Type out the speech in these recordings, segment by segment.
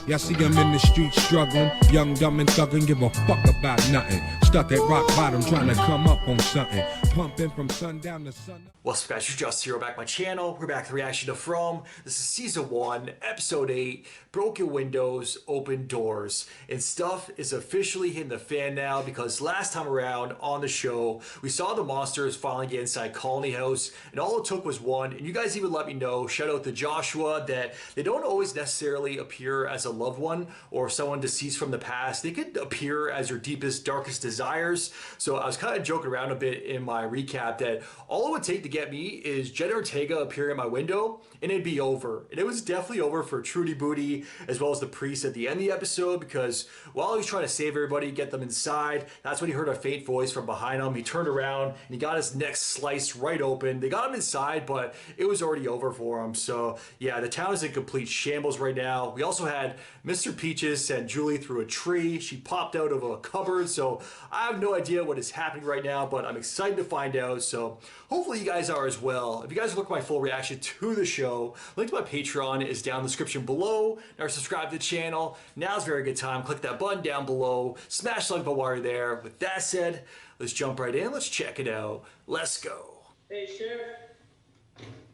Y'all see him in the streets struggling, young, dumb, and thuggin', give a fuck about nothing. Stuck at rock bottom, trying to come up on something. Pumping from sundown to sun up. What's up, guys? It's Just Hero back on my channel. We're back to the reaction to From. This is season 1, episode 8. Broken windows, open doors. And stuff is officially hitting the fan now because last time around on the show, we saw the monsters finally get inside Colony House, and all it took was one. And you guys even let me know, shout out to Joshua, that they don't always necessarily appear as a loved one or someone deceased from the past. They could appear as your deepest, darkest desires. So I was kind of joking around a bit in my recap that all it would take to get me is Jenna Ortega appearing at my window and it'd be over. And it was definitely over for Trudy Booty as well as the priest at the end of the episode, because while he was trying to save everybody, get them inside, that's when he heard a faint voice from behind him. He turned around and he got his neck sliced right open. They got him inside, but it was already over for him. So yeah, the town is in complete shambles right now. We also had Mr. Peaches send Julie through a tree. She popped out of a cupboard, so I have no idea what is happening right now, but I'm excited to find out. So hopefully you guys are as well. If you guys look at my full reaction to the show, link to my Patreon is down in the description below. Now subscribe to the channel. Now's a very good time. Click that button down below. Smash the like button while you're there. With that said, let's jump right in. Let's check it out. Let's go. Hey, Sheriff.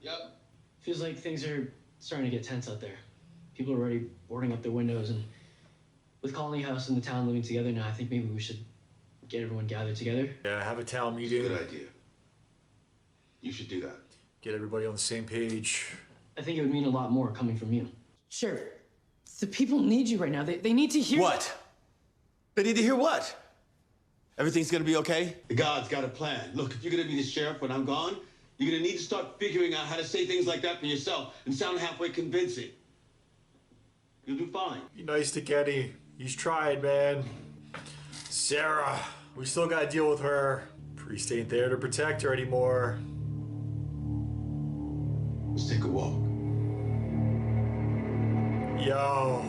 Yep. Feels like things are starting to get tense out there. People are already boarding up their windows, and with Colony House and the town living together now, I think maybe we should get everyone gathered together. Yeah, have a town meeting. Good idea. You should do that. Get everybody on the same page. I think it would mean a lot more coming from you. Sheriff, the people need you right now. They need to hear... What? They need to hear what? Everything's gonna be okay? The God's got a plan. Look, if you're gonna be the sheriff when I'm gone, you're gonna need to start figuring out how to say things like that for yourself and sound halfway convincing. You'll do fine. Be nice to Kenny. He's tried, man. Sarah, we still gotta deal with her. Priest ain't there to protect her anymore. Let's take a walk. Yo.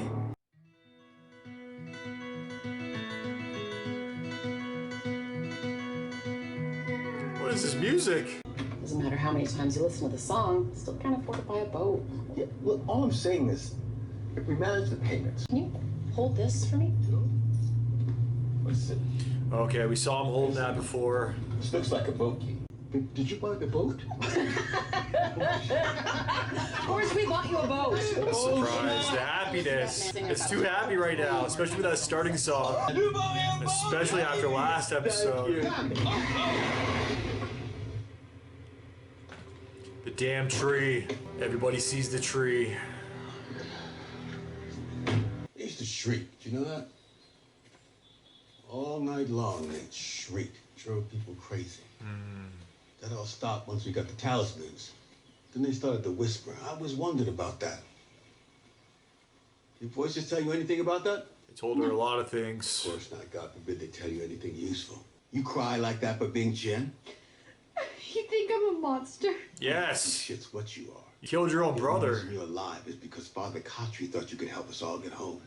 What is this music? Doesn't matter how many times you listen to the song, still can't afford to buy a boat. Yeah, well, all I'm saying is, if we manage the payments. Can you hold this for me? What's it? Okay, we saw him holding that before. This looks like a boat key. Did you buy the boat? Of course we bought you a boat. Surprise, the happiness. It's too happy right now, especially with that starting song. Especially after last episode. The damn tree. Everybody sees the tree. They used to shriek. Did you know that? All night long, they'd shriek. Drove people crazy. That all stopped once we got the talismans. Then they started to whisper. I always wondered about that. Your voices tell you anything about that? I told her a lot of things. Of course not. God forbid they tell you anything useful. You cry like that for being Jen? You think I'm a monster? Yes. Shit's what you are. You killed your own The brother. reason you're alive is because Father Khatri thought you could help us all get home.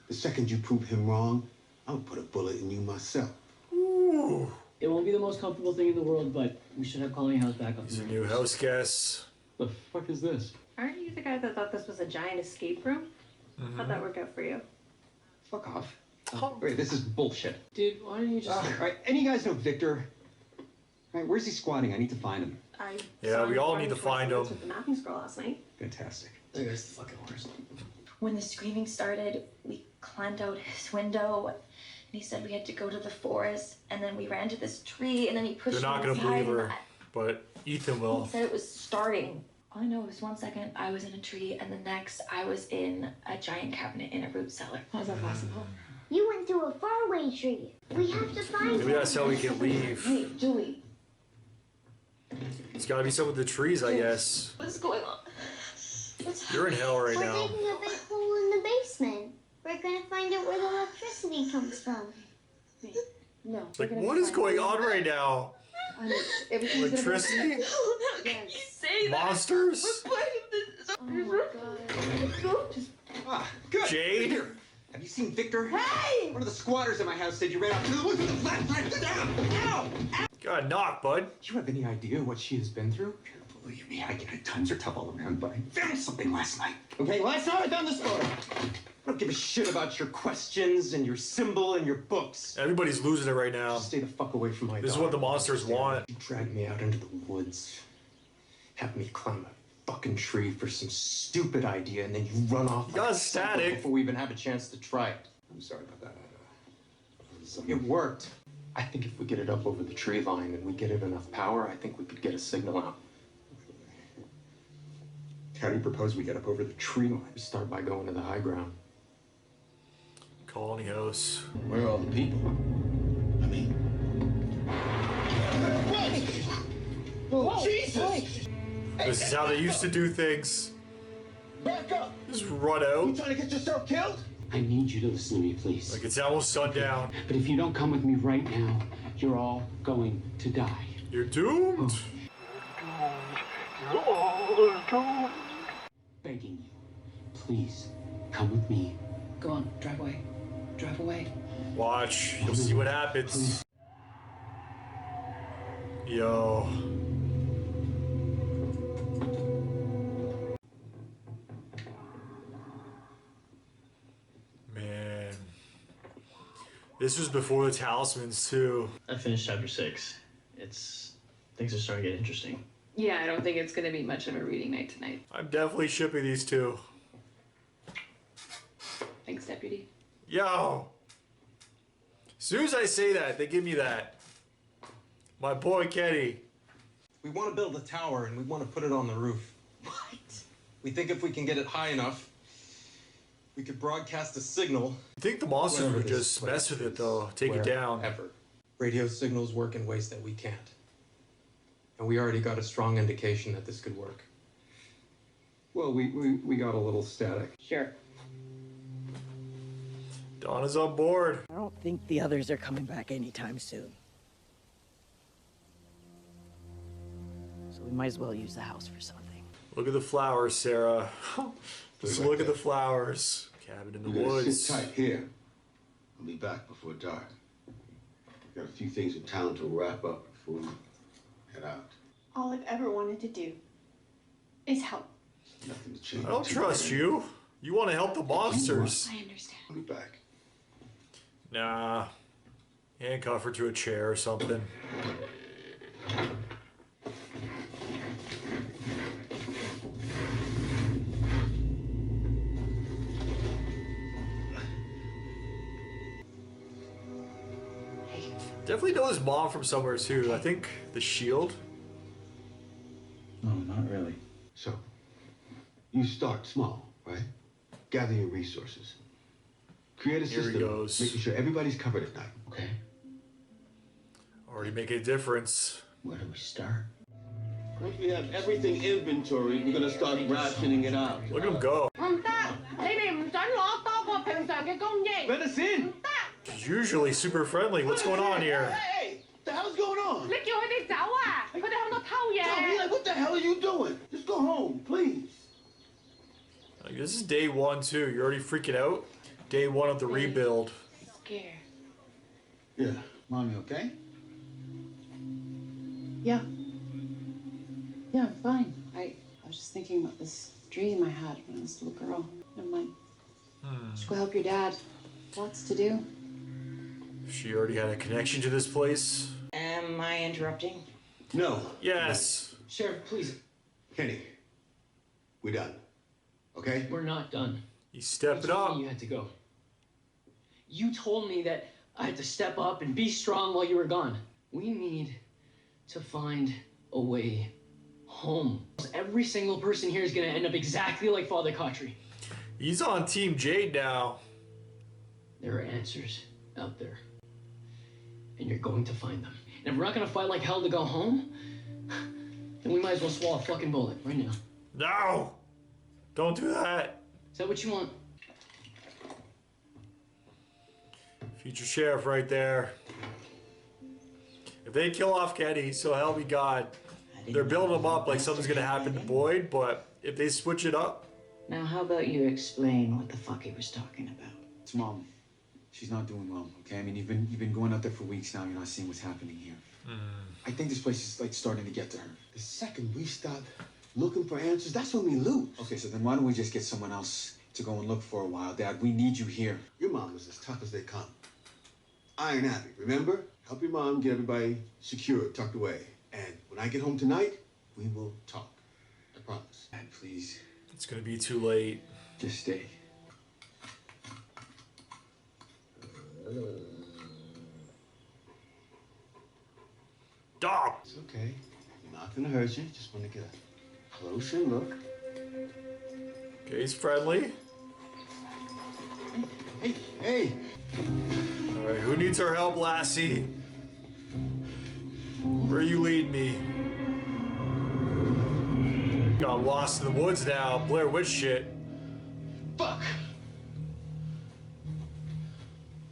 The second you prove him wrong, I'm gonna put a bullet in you myself. Ooh. It won't be the most comfortable thing in the world, but we should have Colony House back up. He's a new house guest. The fuck is this? Aren't you the guy that thought this was a giant escape room? How'd that work out for you? Fuck off. Wait, this is bullshit. Dude, why don't you just... All right, any of you guys know Victor? All right, where's he squatting? I need to find him. Yeah, we all need to find him. With the mapping scroll last night. Fantastic. There goes the fucking horse. When the screaming started, we climbed out his window, and he said we had to go to the forest, and then we ran to this tree, and then he pushed They're not me gonna inside, believe her, and but Ethan he will. said it was starting. All I know is 1 second I was in a tree, and the next I was in a giant cabinet in a root cellar. How's that possible? You went through a faraway tree. We have to find Maybe that's how we can leave. Hey, Julie. It's gotta be something with the trees, I guess. What's going on? You're in hell right We're now. digging a big hole in the basement. We're gonna find out where the electricity comes from. Wait, no. Like, what is going on right now? Everything's Electricity? Yes. Say Monsters? Oh my god. Ah, good. Jade? Here. Have you seen Victor? Hey! One of the squatters at my house said you ran out to the woods with a flashlight. Ow! Ow! Gotta knock, bud. Do you have any idea what she has been through? Believe me, I get it. Times are tough all around, but I found something last night. Okay, last night I found this photo. give a shit about your questions and your symbol and your books. Everybody's losing it right now. Just stay the fuck away from my This is daughter. what the monsters want. You drag me out into the woods, have me climb a fucking tree for some stupid idea, and then you run off. You got static before we even have a chance to try it. I'm sorry about that. It worked. I think if we get it up over the tree line and we get it enough power, I think we could get a signal out. How do you propose we get up over the tree line? We start by going to the high ground. Colony house. Where are all the people? I mean... Oh, Jesus! This is how they used to do things. Back up! Just run out. You trying to get yourself killed? I need you to listen to me, please. Like it's almost sundown. But if you don't come with me right now, you're all going to die. You're doomed. Begging you, please come with me. Go on, drive away. Drive away. Watch. You'll see what happens. Yo. Man. This was before the talismans too. I finished chapter 6. Things are starting to get interesting. Yeah, I don't think it's gonna be much of a reading night tonight. I'm definitely shipping these two. Thanks, Deputy. Yo. As soon as I say that, they give me that. My boy Kenny. We want to build a tower and we want to put it on the roof. What? We think if we can get it high enough, we could broadcast a signal. I think the monsters Wherever would this just place mess with it is, though, take it down. Wherever. Radio signals work in ways that we can't. And we already got a strong indication that this could work. Well, we got a little static. Sure. Donna's on board. I don't think the others are coming back anytime soon. So we might as well use the house for something. Look at the flowers, Sarah. Just Right look at there. the flowers. Cabin in the You gotta woods. sit tight here. I'll be back before dark. Got a few things in town to wrap up before we head out. All I've ever wanted to do is help. Nothing to change. I don't trust you. You want to help the monsters. I understand. I'll be back. Nah. Handcuff her to a chair or something. Definitely know his mom from somewhere too. I think the Shield. No, not really. So, you start small, right? Gather your resources. Create a Here he system, goes. making sure everybody's covered at night. Okay. Already making a difference. Where do we start? Once we have everything inventory, we're gonna start rationing it out. Look at him go. Let us in! He's usually super friendly. What's going on here? Hey! What the hell's going on? Tommy, like, what the hell are you doing? Just go home, please. Like, this is day 1 too. You're already freaking out. Day 1 of the rebuild. Scared. Yeah. Mommy, okay? Yeah. Yeah, I'm fine. I was just thinking about this dream I had when I was a little girl. Never mind. Just go help your dad. Lots to do. She already had a connection to this place. Am I interrupting? No. Yes. Sheriff, please. Kenny, we're done. Okay? We're not done. You step it You told up. me you had to go. You told me that I had to step up and be strong while you were gone. We need to find a way home. Every single person here is gonna end up exactly like Father Kotri. He's on Team Jade now. There are answers out there. And you're going to find them. And if we're not gonna fight like hell to go home, then we might as well swallow a fucking bullet right now. No! Don't do that. Is that what you want? Future sheriff right there. If they kill off Kenny, so help me God. They're building him up like something's gonna happen to Boyd, but if they switch it up, Now, how about you explain what the fuck he was talking about? It's Mom. She's not doing well, okay? I mean, you've been going out there for weeks now. You're not seeing what's happening here. I think this place is, like, starting to get to her. The second we stop looking for answers, that's when we lose. Okay, so then why don't we just get someone else to go and look for a while, Dad. We need you here. Your mom is as tough as they come. Iron Abbey, remember? Help your mom get everybody secured, tucked away. And when I get home tonight, we will talk. I promise. Dad, please. It's gonna be too late. Just stay. Dog! It's okay. Not gonna hurt you. Just want to get a closer look. Okay, he's friendly. Hey! Alright, who needs our help, Lassie? Where are you leading me? Got lost in the woods now. Blair Witch shit. Fuck!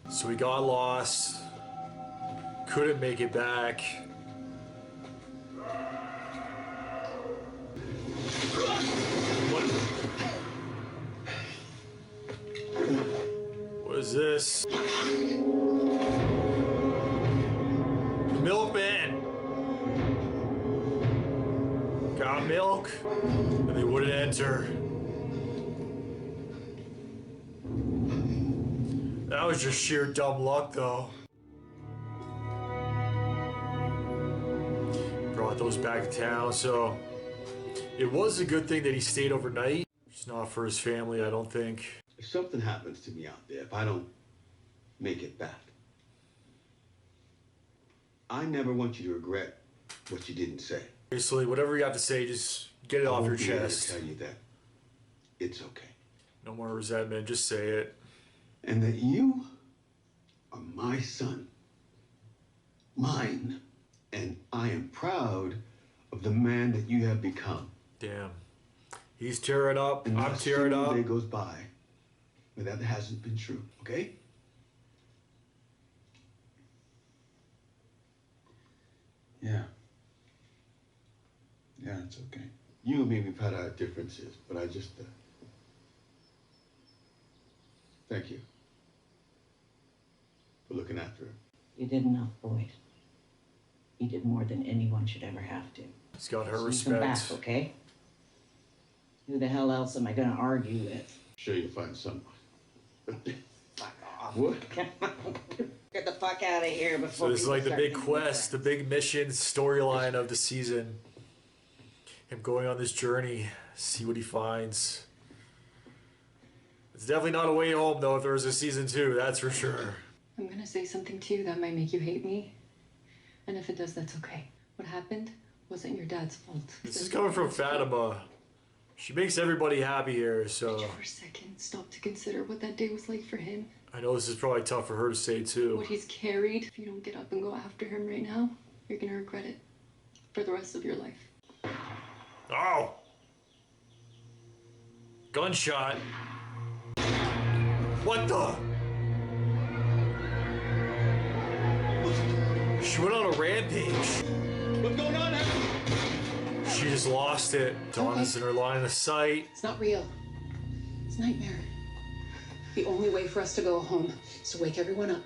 So we got lost. Couldn't make it back. What is this? The milkman! Got milk? And they wouldn't enter. That was just sheer dumb luck, though. Brought those back to town, so it was a good thing that he stayed overnight. It's not for his family, I don't think. If something happens to me out there, if I don't make it back, I never want you to regret what you didn't say. Basically, whatever you have to say, just get it off your chest. I tell you that it's okay. No more resentment, just say it. And that you are my son, mine, and I am proud of the man that you have become. Damn. He's tearing up, And I'm not a tearing single up. day goes by where that hasn't been true, okay? Yeah. Yeah, it's okay. You and me, we've had our differences, but I just, thank you for looking after her. You did enough, Boyd. You did more than anyone should ever have to. He's got her So you come back, respect. okay? Who the hell else am I gonna argue with? Sure you'll find someone. What? Get the fuck out of here before. So this is like the people big start quest, the big mission storyline of the season. Him going on this journey, see what he finds. It's definitely not a way home though if there was a season 2, that's for sure. I'm gonna say something to you that might make you hate me. And if it does, that's okay. What happened wasn't your dad's fault. This is coming from Fatima. She makes everybody happy here, so For a second, stop to consider what that day was like for him. I know this is probably tough for her to say too. What he's carried. If you don't get up and go after him right now, you're gonna regret it for the rest of your life. Oh! Gunshot. What the? She went on a rampage. What's going on, Evan? She just lost it. Donna's in her line of sight. It's not real. It's a nightmare. The only way for us to go home is to wake everyone up.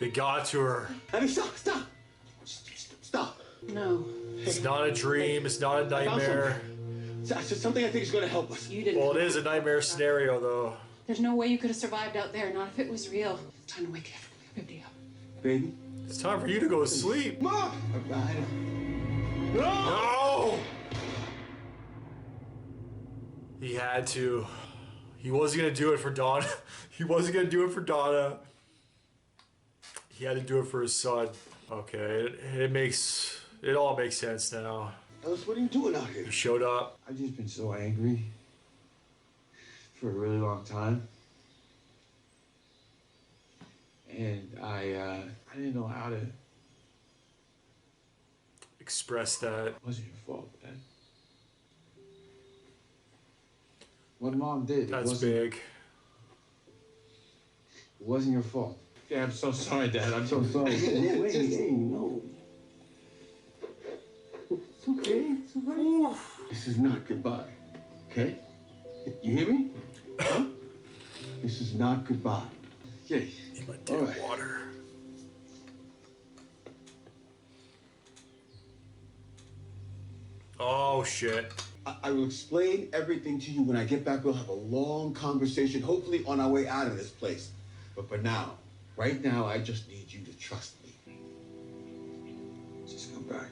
They got to her. Evan, stop! Stop! No. It's not a dream. It's not a nightmare. It's just something I think is going to help us. You didn't. Well, it is a nightmare scenario, though. There's no way you could have survived out there, not if it was real. It's time to wake everybody up. Baby? It's time for you to go to sleep. Mom! No! He had to. He wasn't gonna do it for Donna. He wasn't gonna do it for Donna. He had to do it for his son. Okay, it all makes sense now. Ellis, what are you doing out here? He showed up. I've just been so angry for a really long time. And I didn't know how to. Express that. It wasn't your fault, Dad. What Mom did. That's it wasn't, big. It wasn't your fault. Yeah, I'm so sorry, Dad. I'm so sorry. Wait, hey, no. It's okay. It's all right. This is not goodbye, okay? You hear me? Huh? This is not goodbye. Okay. Need my damn water. Oh shit. I will explain everything to you when I get back. We'll have a long conversation, hopefully on our way out of this place. But for now, right now, I just need you to trust me. Just come back.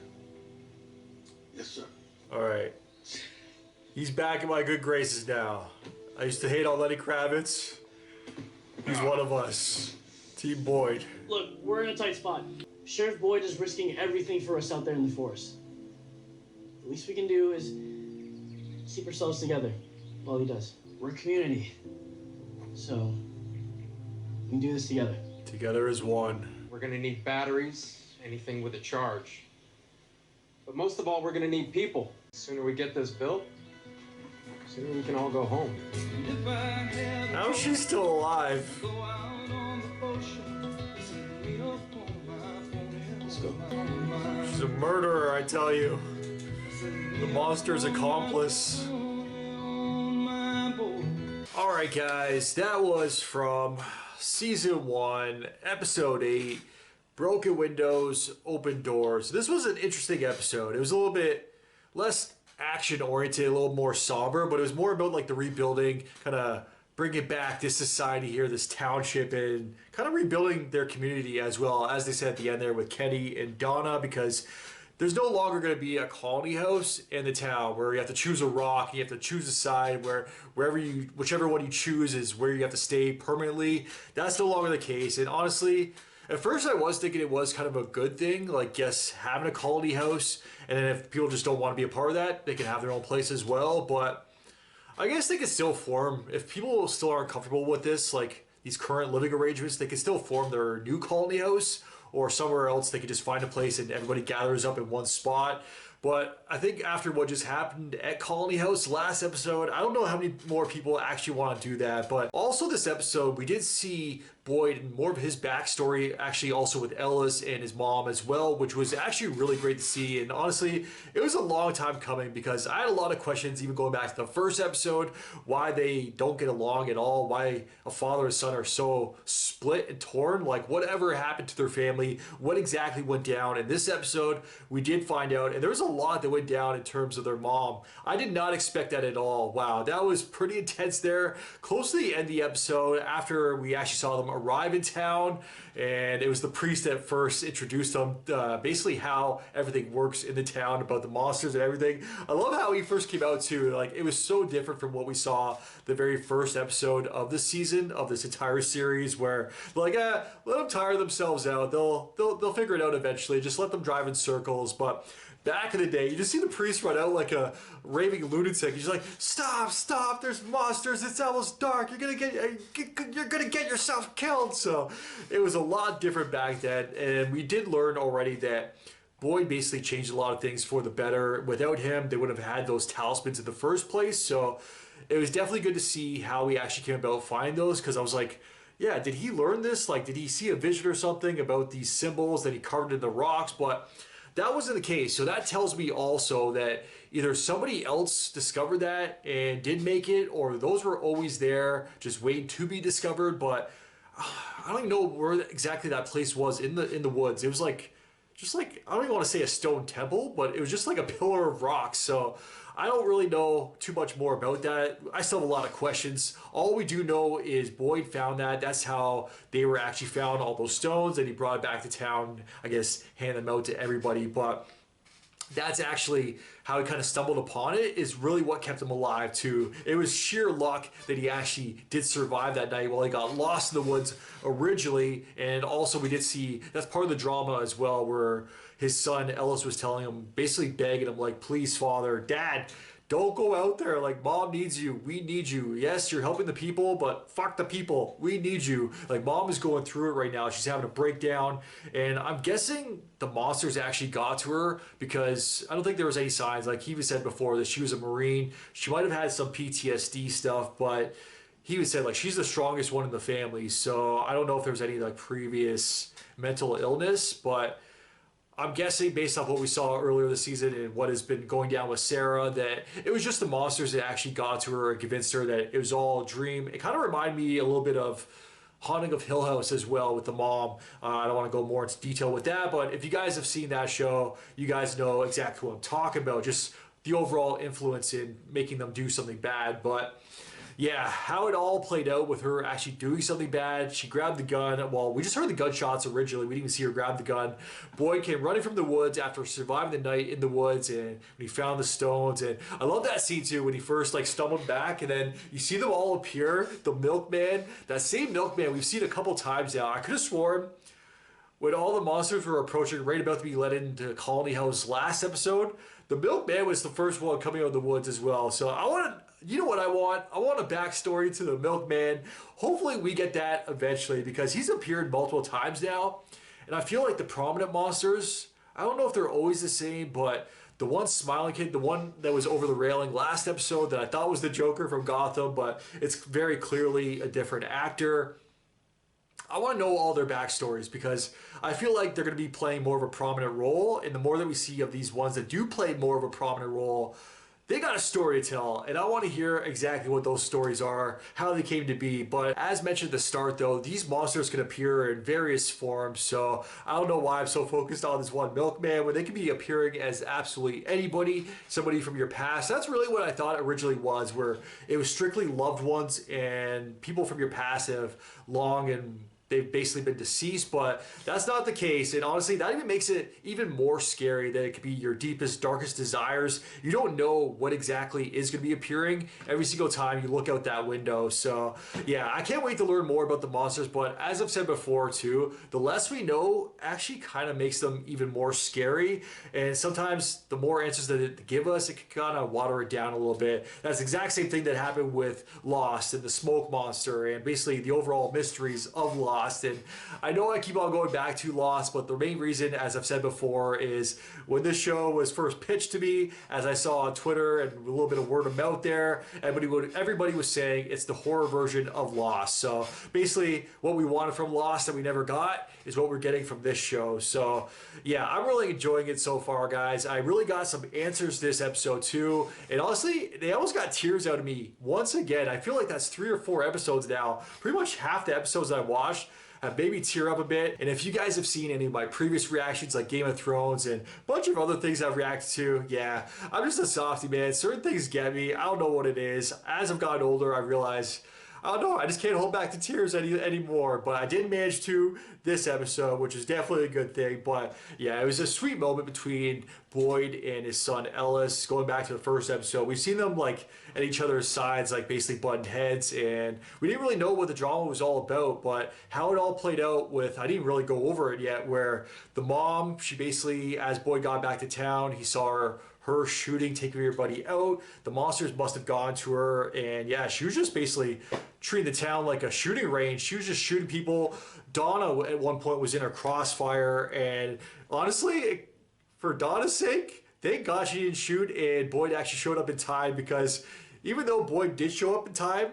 Yes, sir. All right. He's back in my good graces now. I used to hate on Lenny Kravitz. He's one of us. Team Boyd. Look, we're in a tight spot. Sheriff Boyd is risking everything for us out there in the forest. The least we can do is keep ourselves together while he does. We're a community. So, we can do this together. Together as one. We're gonna need batteries, anything with a charge. But most of all, we're gonna need people. The sooner we get this built, the sooner we can all go home. How is she still alive? Let's go. She's a murderer, I tell you. The monster's accomplice. Alright guys, that was from Season 1, Episode 8, Broken Windows, Open Doors. This was an interesting episode. It was a little bit less action-oriented, a little more somber, but it was more about like the rebuilding, kind of bringing back this society here, this township, and kind of rebuilding their community as well, as they said at the end there with Kenny and Donna, because there's no longer going to be a colony house in the town where you have to choose a rock, you have to choose a side where whichever one you choose is where you have to stay permanently. That's no longer the case. And honestly, at first I was thinking it was kind of a good thing, like yes, having a colony house, and then if people just don't want to be a part of that, they can have their own place as well. But I guess they can still form, if people still aren't comfortable with this, like these current living arrangements, they can still form their new colony house, or somewhere else they could just find a place and everybody gathers up in one spot. But I think after what just happened at Colony House last episode, I don't know how many more people actually want to do that. But also this episode, we did see Boyd and more of his backstory, actually also with Ellis and his mom as well, which was actually really great to see. And honestly, it was a long time coming because I had a lot of questions, even going back to the first episode, why they don't get along at all, why a father and son are so split and torn, like whatever happened to their family, what exactly went down. In this episode, we did find out, and there was a lot that went down in terms of their mom. I did not expect that at all. Wow, that was pretty intense there. Close to the end of the episode, after we actually saw them arrive in town, and it was the priest that first introduced them, basically how everything works in the town, about the monsters and everything. I love how he first came out too. Like, it was so different from what we saw the very first episode of the season, of this entire series, where they're like, let them tire themselves out. They'll figure it out eventually. Just let them drive in circles. But back in the day, you just see the priest run out like a raving lunatic. He's like, stop, there's monsters, it's almost dark, you're gonna get yourself killed. So it was a lot different back then, and we did learn already that Boyd basically changed a lot of things for the better. Without him, they wouldn't have had those talismans in the first place. So it was definitely good to see how he actually came about finding those, because I was like, yeah, did he learn this? Like, did he see a vision or something about these symbols that he carved in the rocks? But that wasn't the case. So that tells me also that either somebody else discovered that and did make it, or those were always there, just waiting to be discovered. But I don't even know where exactly that place was in the woods. It was like, just like, I don't even want to say a stone temple, but it was just like a pillar of rocks. So I don't really know too much more about that. I still have a lot of questions. All we do know is Boyd found that. That's how they were actually found, all those stones, and he brought it back to town, I guess, hand them out to everybody. But that's actually how he kind of stumbled upon it, is really what kept him alive too. It was sheer luck that he actually did survive that night while he got lost in the woods originally. And also we did see, that's part of the drama as well, where his son Ellis was telling him, basically begging him, like, please father, dad, don't go out there. Like, mom needs you. We need you. Yes, you're helping the people, but fuck the people. We need you. Like, mom is going through it right now. She's having a breakdown. And I'm guessing the monsters actually got to her, because I don't think there was any signs. Like he even said before that she was a Marine. She might have had some PTSD stuff, but he even said, like, she's the strongest one in the family. So I don't know if there was any, like, previous mental illness, but I'm guessing based off what we saw earlier this season and what has been going down with Sarah, that it was just the monsters that actually got to her and convinced her that it was all a dream. It kind of reminded me a little bit of Haunting of Hill House as well with the mom. I don't want to go more into detail with that, but if you guys have seen that show, you guys know exactly what I'm talking about. Just the overall influence in making them do something bad. But yeah, how it all played out with her actually doing something bad. She grabbed the gun. Well, we just heard the gunshots originally. We didn't even see her grab the gun. Boyd came running from the woods after surviving the night in the woods, and when he found the stones. And I love that scene too, when he first like stumbled back, and then you see them all appear. The milkman, that same milkman we've seen a couple times now. I could have sworn when all the monsters were approaching, right about to be let into Colony House last episode, the milkman was the first one coming out of the woods as well. So I want to, you know what I want? I want a backstory to the milkman. Hopefully we get that eventually, because he's appeared multiple times now. And I feel like the prominent monsters, I don't know if they're always the same, but the one smiling kid, the one that was over the railing last episode that I thought was the Joker from Gotham, but it's very clearly a different actor. I want to know all their backstories, because I feel like they're going to be playing more of a prominent role. And the more that we see of these ones that do play more of a prominent role, they got a story to tell, and I want to hear exactly what those stories are, how they came to be. But as mentioned at the start though, these monsters can appear in various forms, so I don't know why I'm so focused on this one milkman when they could be appearing as absolutely anybody, somebody from your past. That's really what I thought originally was, where it was strictly loved ones and people from your past have long and they've basically been deceased, but that's not the case. And honestly, that even makes it even more scary that it could be your deepest, darkest desires. You don't know what exactly is going to be appearing every single time you look out that window. So yeah, I can't wait to learn more about the monsters, but as I've said before too, the less we know actually kind of makes them even more scary. And sometimes the more answers that it give us, it can kind of water it down a little bit. That's the exact same thing that happened with Lost and the smoke monster and basically the overall mysteries of Lost. And I know I keep on going back to Lost, but the main reason, as I've said before, is when this show was first pitched to me, as I saw on Twitter and a little bit of word of mouth there, everybody was saying it's the horror version of Lost. So basically what we wanted from Lost that we never got is what we're getting from this show. So yeah, I'm really enjoying it so far, guys. I really got some answers this episode too, and honestly, they almost got tears out of me once again. I feel like that's 3 or 4 episodes now. Pretty much half the episodes I watched have made me tear up a bit. And if you guys have seen any of my previous reactions like Game of Thrones and a bunch of other things I've reacted to, yeah, I'm just a softie, man. Certain things get me. I don't know what it is. As I've gotten older, I realize, I don't know, I just can't hold back the tears anymore. But I did manage to this episode, which is definitely a good thing. But yeah, it was a sweet moment between Boyd and his son Ellis. Going back to the first episode, we've seen them like at each other's sides, like basically butting heads, and we didn't really know what the drama was all about, but how it all played out with, I didn't really go over it yet, where the mom, she basically, as Boyd got back to town, he saw her shooting, taking everybody out. The monsters must have gone to her, and yeah, she was just basically treating the town like a shooting range. She was just shooting people. Donna at one point was in her crossfire, and honestly, for Donna's sake, thank God she didn't shoot and Boyd actually showed up in time, because even though Boyd did show up in time,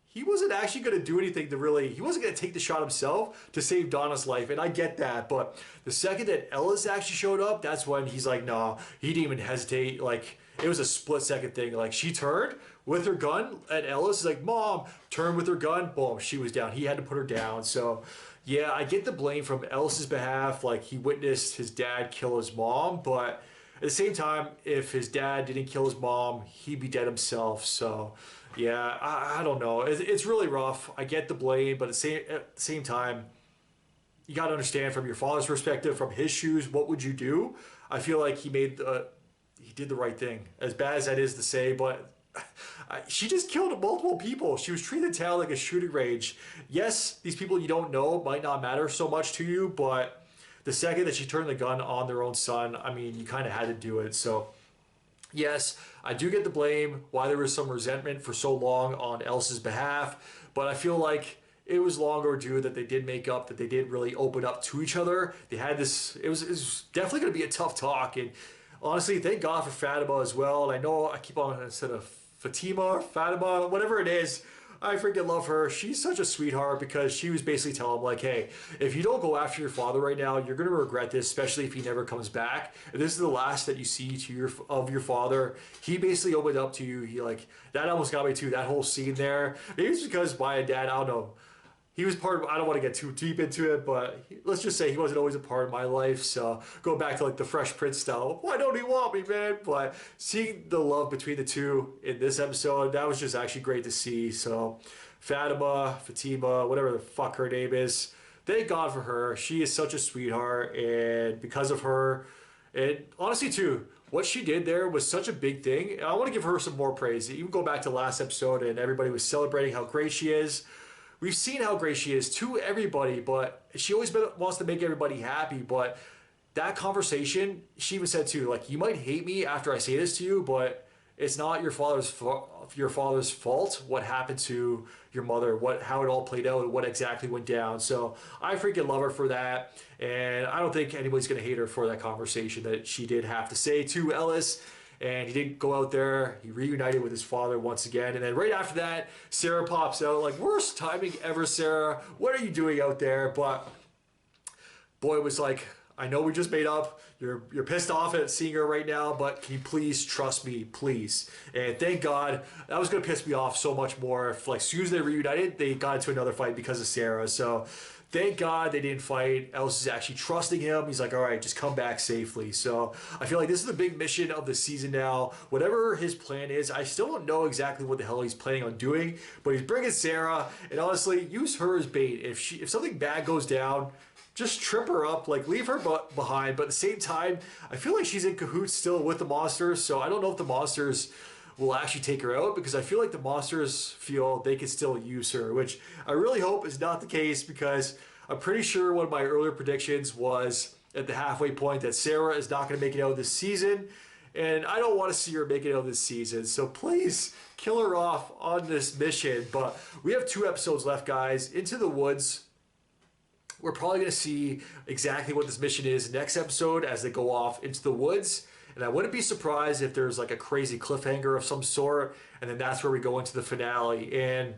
he wasn't actually going to do anything to really, he wasn't going to take the shot himself to save Donna's life, and I get that, but the second that Ellis actually showed up, that's when he's like, no, he didn't even hesitate. Like, it was a split-second thing. Like, she turned with her gun, and Ellis is like, Mom, turned with her gun, boom, she was down. He had to put her down, so yeah, I get the blame from Ellis's behalf, like, he witnessed his dad kill his mom, but at the same time, if his dad didn't kill his mom, he'd be dead himself, so yeah, I don't know. It's really rough. I get the blame, but at the same time, you got to understand from your father's perspective, from his shoes, what would you do? I feel like he did the right thing. As bad as that is to say, but she just killed multiple people. She was treating the town like a shooting range. Yes, these people you don't know might not matter so much to you, but the second that she turned the gun on their own son, I mean, you kind of had to do it. So yes, I do get the blame, why there was some resentment for so long on Elsa's behalf, but I feel like it was long overdue that they did make up, that they did really open up to each other. They had this, it was definitely going to be a tough talk, and honestly, thank God for Fatima as well. And I know I keep on, instead of Fatima, whatever it is, I freaking love her. She's such a sweetheart, because she was basically telling him, like, hey, if you don't go after your father right now, you're going to regret this, especially if he never comes back. If this is the last that you see of your father, he basically opened up to you. He, like, that almost got me too, that whole scene there. Maybe it's because my dad, I don't know, he was part of, I don't want to get too deep into it, but let's just say he wasn't always a part of my life. So going back to like the Fresh Prince style, why don't he want me, man? But seeing the love between the two in this episode, that was just actually great to see. So Fatima, whatever the fuck her name is, thank God for her. She is such a sweetheart, and because of her, and honestly too, what she did there was such a big thing. And I want to give her some more praise. Even go back to last episode and everybody was celebrating how great she is. We've seen how great she is to everybody, but she always wants to make everybody happy. But that conversation, she even said too, like, you might hate me after I say this to you, but it's not your father's fault what happened to your mother, how it all played out, what exactly went down. So I freaking love her for that, and I don't think anybody's gonna hate her for that conversation that she did have to say to Ellis. And he didn't go out there. He reunited with his father once again. And then right after that, Sarah pops out. Like, worst timing ever, Sarah. What are you doing out there? But Boyd was like, I know we just made up. You're pissed off at seeing her right now, but can you please trust me, please? And thank God. That was going to piss me off so much more. If, like, as soon as they reunited, they got into another fight because of Sarah. So thank God they didn't fight. Ellis is actually trusting him. He's like, all right, just come back safely. So I feel like this is the big mission of the season now. Whatever his plan is, I still don't know exactly what the hell he's planning on doing, but he's bringing Sarah, and honestly, use her as bait. If something bad goes down, just trip her up, like leave her behind. But at the same time, I feel like she's in cahoots still with the monsters, so I don't know if the monsters will actually take her out, because I feel like the monsters feel they can still use her, which I really hope is not the case, because I'm pretty sure one of my earlier predictions was at the halfway point that Sarah is not going to make it out this season, and I don't want to see her make it out this season. So please kill her off on this mission. But we have 2 episodes left, guys. Into the Woods. We're probably going to see exactly what this mission is next episode as they go off into the woods. And I wouldn't be surprised if there's like a crazy cliffhanger of some sort. And then that's where we go into the finale. And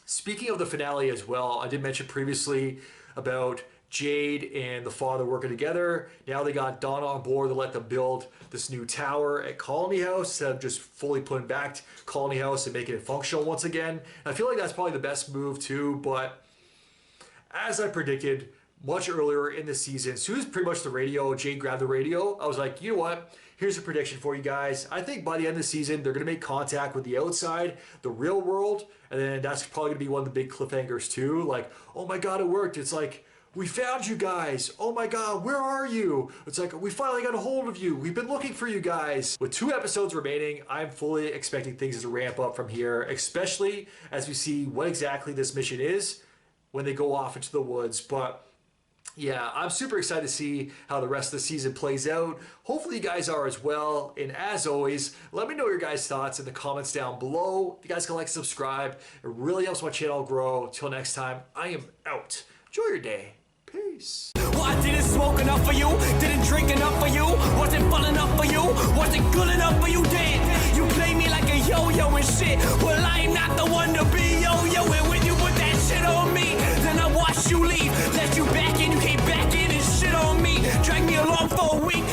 speaking of the finale as well, I did mention previously about Jade and the father working together. Now they got Donna on board to let them build this new tower at Colony House instead of just fully putting back Colony House and making it functional once again. And I feel like that's probably the best move too, but as I predicted much earlier in the season, as soon as pretty much the radio, Jade grabbed the radio, I was like, you know what? Here's a prediction for you guys. I think by the end of the season, they're going to make contact with the outside, the real world, and then that's probably going to be one of the big cliffhangers too. Like, oh my God, it worked. It's like, we found you guys. Oh my God, where are you? It's like, we finally got a hold of you. We've been looking for you guys. With 2 episodes remaining, I'm fully expecting things to ramp up from here, especially as we see what exactly this mission is when they go off into the woods. But yeah, I'm super excited to see how the rest of the season plays out. Hopefully you guys are as well. And as always, let me know your guys' thoughts in the comments down below. If you guys can like, subscribe, it really helps my channel grow. Till next time, I am out. Enjoy your day. Peace. Well, I didn't smoke enough for you, didn't drink enough for you, wasn't fun enough for you, wasn't good enough for you, then you play me like a yo-yo and shit. Well, I'm not the one to be yo-yo, and when you put that shit on me, then I watch you leave, let you back in, you came back in and shit on me, drag me along for a week,